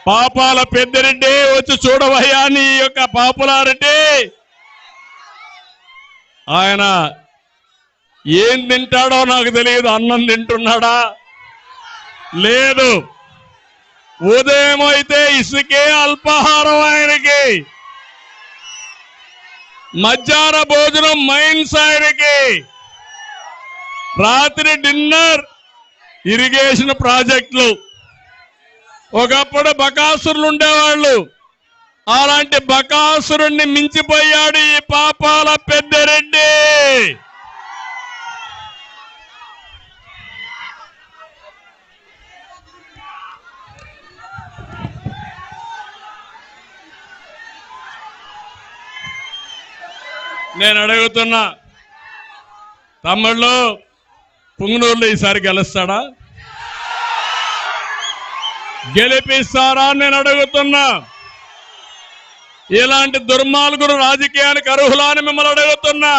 పాపాల పెద్దిరెడ్డి వచ్చి చూడవయ్యా నీ యొక్క పాపులారిటీ. ఆయన ఏం తింటాడో నాకు తెలియదు. అన్నం తింటున్నాడా లేదు. ఉదయం అయితే ఇసుకే అల్పాహారం ఆయనకి, మధ్యాహ్న భోజనం మైన్స్ ఆయనకి, రాత్రి డిన్నర్ ఇరిగేషన్ ప్రాజెక్టులు. ఒకప్పుడు బకాసురులు ఉండేవాళ్ళు, అలాంటి బకాసురుణ్ణి మించిపోయాడు ఈ పాపాల పెద్దిరెడ్డి. నేను అడుగుతున్నా, తమ్ముళ్ళు పుంగనూరులో ఈసారి గెలుస్తాడా? గెలిపిస్తారా నేను అడుగుతున్నా. ఇలాంటి దుర్మార్గులు రాజకీయానికి అర్హులా అని మిమ్మల్ని అడుగుతున్నా.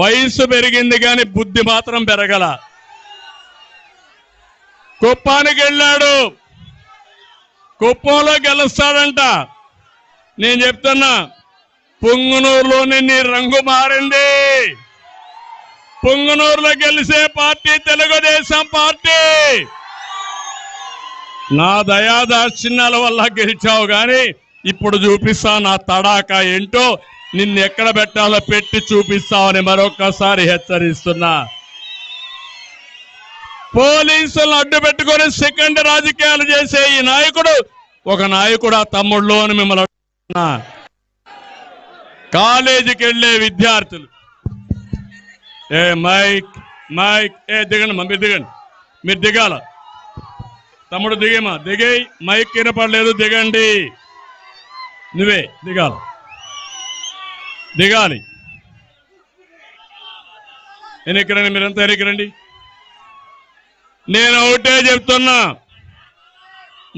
వయసు పెరిగింది కానీ బుద్ధి మాత్రం పెరగల. కుప్పానికి వెళ్ళాడు, కుప్పంలో గెలుస్తాడంట. నేను చెప్తున్నా, పుంగనూరులోని నీ రంగు మారింది. పుంగనూరులో గెలిచే పార్టీ తెలుగుదేశం పార్టీ. నా దయాదాక్షిణ్యాల వల్ల గెలిచావు గాని ఇప్పుడు చూపిస్తా నా తడాక ఏంటో. నిన్ను ఎక్కడ పెట్టాలో పెట్టి చూపిస్తావని మరొకసారి హెచ్చరిస్తున్నా. పోలీసులను అడ్డు పెట్టుకొని సెకండ్ రాజకీయాలు చేసే ఈ నాయకుడు ఒక నాయకుడు తమ్ముళ్ళు అని మిమ్మల్ని అడుగుతున్నా. కాలేజీకి వెళ్లే విద్యార్థులు మైక్ మైక్ దిగండి, మీరు దిగండి, మీరు దిగాల. తమ్ముడు దిగేమా, దిగే. మైక్ వినపడలేదు, దిగండి. నువ్వే దిగాల, దిగాలి. ఎన్నికరండి, మీరంతా ఎన్నికరండి. నేను ఒకటే చెప్తున్నా,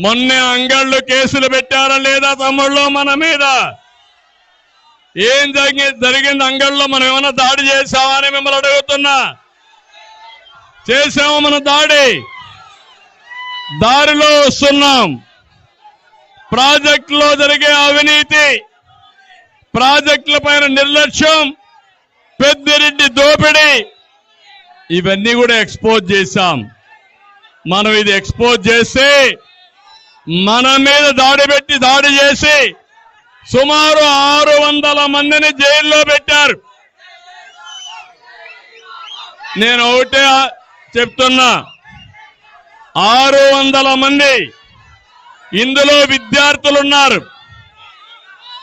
మొన్నే అంగళ్ళు కేసులు పెట్టారా లేదా తమ్ముళ్ళు మన మీద? ఏం జరిగింది అంగళ్ళలో? మనం ఏమైనా దాడి చేశామా అని మిమ్మల్ని అడుగుతున్నా. చేశాము మన దాడి. దారిలో వస్తున్నాం. ప్రాజెక్టులో జరిగే అవినీతి, ప్రాజెక్టుల పైన నిర్లక్ష్యం, పెద్దిరెడ్డి దోపిడీ, ఇవన్నీ కూడా ఎక్స్పోజ్ చేశాం. మనం ఇది ఎక్స్పోజ్ చేసి మన మీద దాడి చేసి సుమారు 600 మందిని జైల్లో పెట్టారు. నేను ఒకటే చెప్తున్నా, 600 మంది, ఇందులో విద్యార్థులున్నారు.